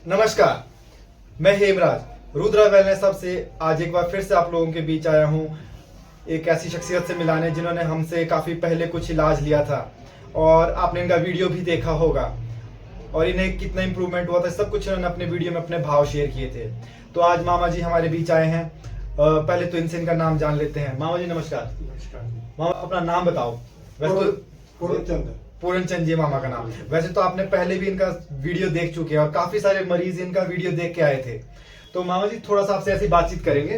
नमस्कार, मैं Hemraj Rudra wellness hub से आज एक बार फिर से आप लोगों के बीच आया हूँ एक ऐसी शख्सियत से मिलाने जिन्होंने हमसे काफ़ी पहले कुछ इलाज लिया था और आपने इनका वीडियो भी देखा होगा और इन्हें कितना इम्प्रूवमेंट हुआ था सब कुछ इन्होंने अपने वीडियो में अपने भाव शेयर किए थे। तो आज मामा जी हमारे बीच आए हैं। पहले तो इनसे इनका नाम जान लेते हैं। मामा जी नमस्कार। मामा अपना नाम बताओ। वैसे तो पूरनचंद जी मामा का नाम। वैसे तो आपने पहले भी इनका वीडियो देख चुके हैं और काफी सारे मरीज इनका वीडियो देख के आए थे। तो मामा जी थोड़ा सा आपसे ऐसी बातचीत करेंगे।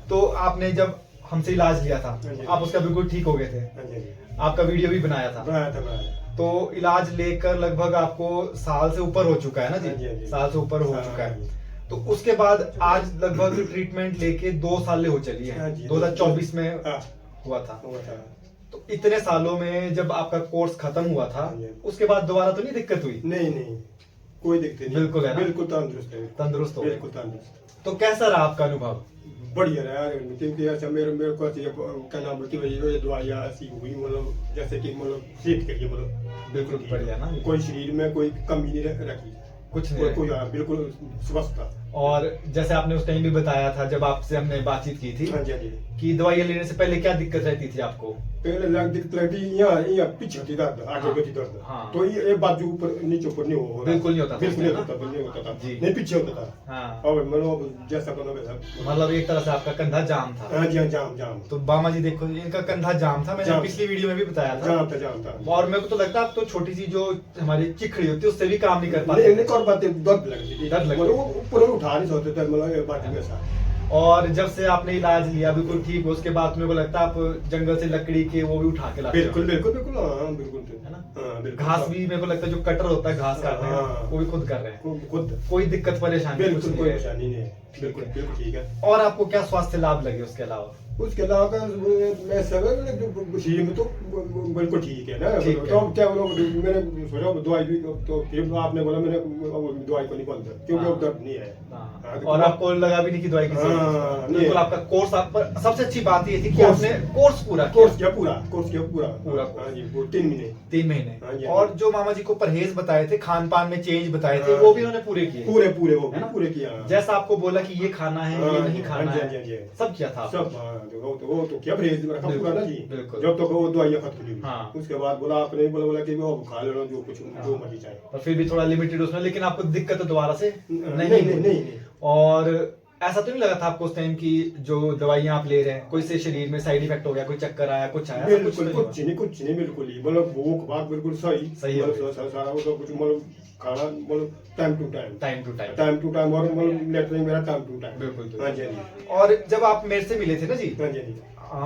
तो आपने जब हमसे इलाज लिया था आप उसका बिल्कुल ठीक हो गए थे, आपका वीडियो भी बनाया था। तो इलाज लेकर लगभग आपको साल से ऊपर हो चुका है ना जी? साल से ऊपर हो चुका है। तो उसके बाद आज लगभग ट्रीटमेंट लेके 2 साल हो चली है। 2024 में हुआ था। तो इतने सालों में जब आपका कोर्स खत्म हुआ था उसके बाद दोबारा तो नहीं दिक्कत हुई? नहीं कोई दिक्कत नहीं। बिल्कुल है ना? बिल्कुल तंदुरुस्त हो बिल्कुल तंदुरुस्त। तो कैसा रहा आपका अनुभव? बढ़िया रहा यार। क्योंकि अच्छा मेरे को क्या नाम बोलती है ये दवाइयाँ ऐसी हुई मतलब जैसे कि मतलब सेहत के लिए मतलब बिल्कुल बढ़िया ना। कोई शरीर में कोई कमी नहीं रखी, कुछ नहीं कोई बिल्कुल स्वस्थ था। और जैसे आपने उस टाइम भी बताया था जब आपसे हमने बातचीत की थी कि दवाइयाँ लेने से पहले क्या दिक्कत रहती थी आपको? पहले दिक्कत लगती यहाँ पीछे होती दर्द, आगे होती दर्द। तो ये बाजू ऊपर नीचे ऊपर नहीं हो बिल्कुल नहीं होता था। बिल्कुल नहीं होता था नहीं पीछे होता था। और मतलब जैसा मतलब एक तरह से आपका कंधा जाम था। हाँ जी जाम। तो बामा जी देखो इनका कंधा जाम था। मैंने पिछली वीडियो में भी बताया था। जाम था। और मेरे को तो लगता है आप तो छोटी सी जो हमारी चिखड़ी होती है उससे भी काम नहीं कर पाते। नहीं कर पाते, दर्द लगती ऊपर उठा नहीं सकते थे मतलब बाजू में ऐसा। और जब से आपने इलाज लिया बिल्कुल ठीक हो उसके बाद मेरे को लगता है आप जंगल से लकड़ी के वो भी उठा के लाते बिल्कुल है ना? घास भी मेरे को लगता है जो कटर होता है घास काटते हैं वो भी खुद कर रहे हैं। खुद कोई दिक्कत परेशानी बिल्कुल कोई परेशानी नहीं है। बिल्कुल ठीक है। और आपको क्या स्वास्थ्य लाभ लगे उसके अलावा? उसके अलावा मैं शरीर में तो बिल्कुल ठीक है ना। तो क्या बोलो मैंने सोचा दवाई भी तो फिर आपने बोला मैंने दवाई को नहीं बंद क्योंकि अब दर्द नहीं है। और आपको लगा भी नहीं कि दवाई की बिल्कुल आपका कोर्स सबसे अच्छी बात ये थी कि आपने कोर्स किया पूरा 3 महीने। और जो मामा जी को परहेज बताए थे खान पान में चेंज बताए थे वो भी उन्होंने पूरे किए पूरे किया। जैसा आपको बोला कि ये खाना है ये नहीं खाना है सब किया था सब। वो तो क्या परहेज रखा पूरा ना जी। जब तक वो दवाइयाँ खत्म नहीं हुई उसके बाद बोला आपने बोला कि वो खा लेना जो कुछ जो मर्जी चाहे। और फिर भी थोड़ा लिमिटेड उसमें, लेकिन आपको दिक्कत दोबारा से नहीं। और ऐसा तो नहीं लगा था आपको उस टाइम की जो दवाइयाँ आप ले रहे हैं कोई से शरीर में साइड इफेक्ट हो गया, कोई चक्कर आया कुछ आया? कुछ नहीं बिल्कुल ही मतलब भूख भाग बिल्कुल सही सारा वो कुछ मतलब खाना मतलब टाइम टू टाइम और मतलब लेटरिन मेरा टाइम टू टाइम। बिल्कुल। हाँ जी। और जब आप मेरे से मिले थे ना जी? हाँ जी।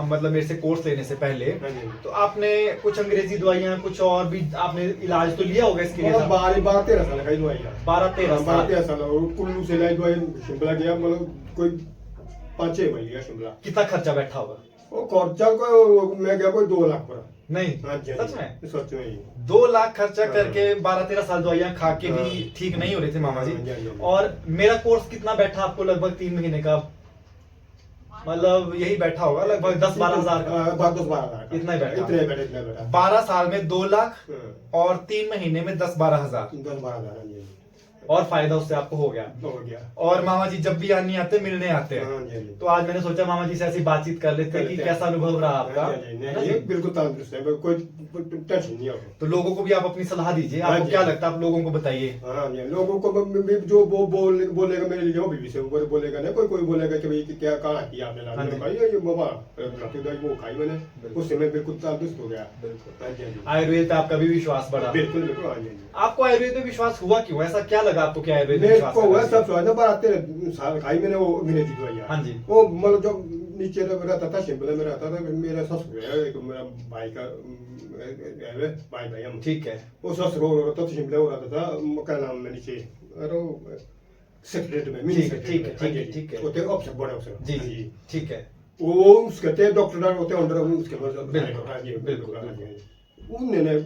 मतलब मेरे से कोर्स लेने से पहले तो आपने कुछ अंग्रेजी दवाइयाँ कुछ और भी आपने इलाज तो लिया होगा इसके लिए? 12-13 साल का दवाइयाँ। 12-13 साल कुल्लू से लाई दवाई शिमला गया मतलब कोई 5-6 महीने गया शिमला। कितना खर्चा बैठा होगा? वो खर्चा को मैं गया कोई 2 लाख पर। नहीं सच में 2 लाख खर्चा करके 12-13 साल दवाइयाँ खा के भी ठीक नहीं हो रहे थे मामा जी। और मेरा कोर्स कितना बैठा आपको? लगभग 3 महीने का मतलब यही बैठा होगा लगभग 10-12 हजार का। इतना ही बैठा। 12 साल में 2 लाख और 3 महीने में 10-12 हजार और फायदा उससे आपको हो गया। और मामा जी जब भी यहाँ नहीं आते मिलने आते हैं तो आज मैंने सोचा मामा जी से ऐसी बातचीत कर लेते हैं कि कैसा अनुभव रहा आपका। बिल्कुल तंदुरुस्त है, कोई टेंशन नहीं है। तो लोगों को भी आप अपनी सलाह दीजिए, आपको क्या लगता है आप लोगों को बताइए। लोगों को जो वो बोलेगा मेरे लिए वो भी से बोलेगा ना, कोई बोलेगा कि भाई क्या कहाँ किया आपने वो खाई मैंने उससे मैं बिल्कुल तंदुरुस्त हो गया। आयुर्वेद पे आपका भी विश्वास बढ़ा? बिल्कुल। आपको आयुर्वेद पे विश्वास हुआ क्यों? ऐसा क्या लगा आपको क्या आयुर्वेद मेरे को हुआ सब स्वाद 12-13 साल खाई मैंने वो अंग्रेजी दवाइयाँ। हाँ जी। वो मतलब जो नीचे रहता था शिमला में रहता था मेरा ससुर है एक मेरा भाई का भाई हम। ठीक है। वो ससुर हो रहा था शिमला हो रहता था क्या नाम में नीचे अरे सेक्रेटरी में ठीक है होते ऑप्शन बड़े ऑप्शन जी ठीक है। वो उसके डॉक्टर होते अंडर उसके बिल्कुल उन्होंने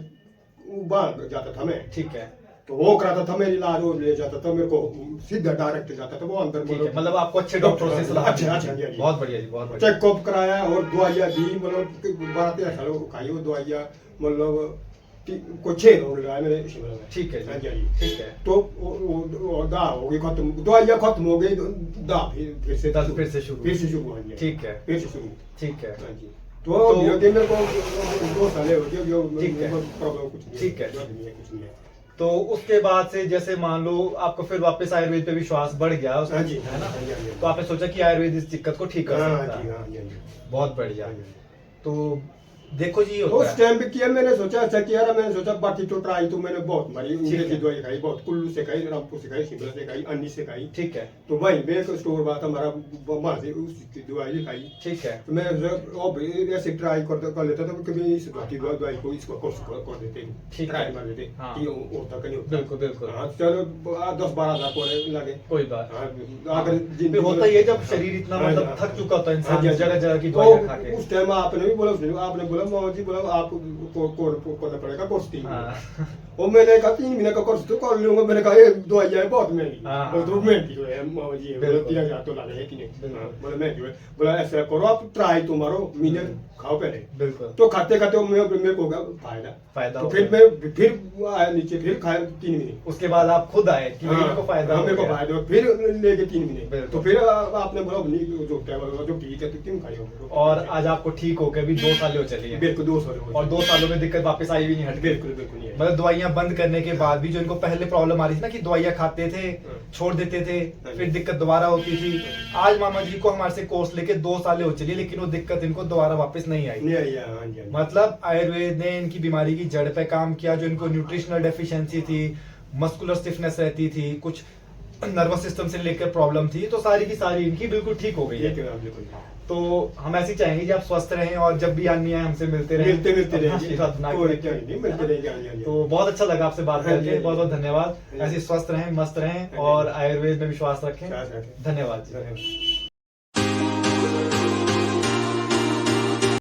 बाहर जाता था मैं। ठीक है। तो वो कराता था मेरी इलाज वो ले जाता था मेरे को सीधा डायरेक्ट जाता था वो अंदर। मतलब आपको अच्छे डॉक्टर से सलाह? अच्छा बहुत बढ़िया जी बहुत बढ़िया। चेकअप कराया और दवाइयाँ दी मतलब 12-13 साल खाई वो दवाइयाँ मतलब को 6 राउंड लगाया मैंने शिमला में। ठीक है जी। हाँ जी, हाँ जी। ठीक है। तो वो दा हो गई खत्म, दवाइयाँ खत्म हो गई, दा फिर से दर्द फिर से शुरू। फिर से शुरू। हाँ जी, ठीक है। फिर से शुरू। ठीक है। हाँ जी। तो मेरे को 2 साल हो गए जो ठीक है। प्रॉब्लम कुछ नहीं ठीक है। कुछ नहीं है। तो उसके बाद से जैसे मान लो आपको फिर वापस आयुर्वेद पे विश्वास बढ़ गया हाँ जी, है ना? हाँ जी, हाँ जी। तो आपने सोचा कि आयुर्वेद इस दिक्कत को ठीक कर हाँ सकता जी, है। हाँ जी, हाँ जी। बहुत बढ़िया। हाँ जी। तो देखो जी, उस होता है। टाइम पे किया मैंने सोचा अच्छा किया ना, मैंने सोचा बाकी तो ट्राई तो मैंने बहुत मारी, ठीक इंग्लिश है। की दवाई खाई बहुत, कुल्लू से खाई, रामपुर से खाई, शिमला से खाई, अन्नी से खाई। ठीक है। तो वहीं पे एक स्टोर बात हमारा वहाँ से उसकी दवाई खाई। ठीक है। तो मैं अब ऐसे ट्राई कर लेता था, कभी इस दवाई को इसको कोर्स कर देते, ठीक ट्राई है। मार देते हाँ। कि होता कि नहीं होता। बिल्कुल बिल्कुल। हाँ चलो 10-12 हज़ार पौने लगे। कोई बात। हाँ, अगर फिर होता ही है जब शरीर इतना हाँ, मतलब हाँ। थक चुका होता है हाँ जी, इंसान हाँ जी। जगह जगह की तो दवाइयाँ खा के। उस टाइम आपने भी बोला, आपने बोला मोहन जी बोला आपको करना पड़ेगा कोर्स 3 महीने हाँ। का। और मैंने कहा 3 महीने का कोर्स तो कर लूंगा, मैंने कहा ये दवाइयाँ है बहुत महंगी। हाँ, बोले तो महंगी जो है मोहन जी, बोले बिल्कुल। 3000 तो लाने है कि नहीं। बिल्कुल। हाँ, बोले महंगी है। बोला ऐसा करो आप ट्राई तो मारो, महीने खाओ पहले। बिल्कुल। तो खाते खाते मेरे को होगा फायदा। हो तो फिर गया। मैं फिर आया नीचे, फिर खाया 3 महीने। उसके बाद आप खुद आए कि मेरे को फायदा हाँ, हो मेरे को गया। फायदा हुआ। फिर लेके 3 महीने। बिल्कुल। तो फिर आपने बोला नहीं जो क्या बोला, जो ठीक है तो क्यों खाई हो। और आज आपको ठीक हो गए, अभी 2 साल हो चली है। बिल्कुल 2 साल और 2 सालों में दिक्कत वापस आई भी नहीं, हट गई। बिल्कुल बिल्कुल नहीं है। मतलब दवाइयां बंद करने के बाद भी जो इनको पहले प्रॉब्लम आ रही थी ना कि दवाइयां खाते थे, छोड़ देते थे, फिर दिक्कत दोबारा होती थी। आज मामा जी को हमारे से कोर्स लेके 2 साल हो चली, लेकिन वो दिक्कत इनको दोबारा वापस नहीं आई। नहीं आई है। हाँ जी, हाँ जी। मतलब आयुर्वेद ने इनकी बीमारी की जड़ पे काम किया। जो इनको न्यूट्रिशनल डेफिशिएंसी थी, मस्कुलर स्टिफनेस रहती थी, कुछ नर्वस सिस्टम से लेकर प्रॉब्लम थी, तो सारी की सारी इनकी बिल्कुल ठीक हो गई ये है। क्यों आप बिल्कुल तो हम ऐसे ही चाहेंगे कि आप स्वस्थ रहें और जब भी आनी है हमसे मिलते रहें, मिलते अपना रहेंगे। आशीर्वाद बना के कोई रखें। क्या नहीं, मिलते रहेंगे। हाँ जी, हाँ जी। तो बहुत अच्छा लगा आपसे बात हाँ जी, करके, हाँ जी। बहुत बहुत धन्यवाद। हाँ जी। ऐसे स्वस्थ रहें, मस्त रहें हाँ जी। और आयुर्वेद में विश्वास रखें। विश्वास रखें। धन्यवाद जी। धन्यवाद।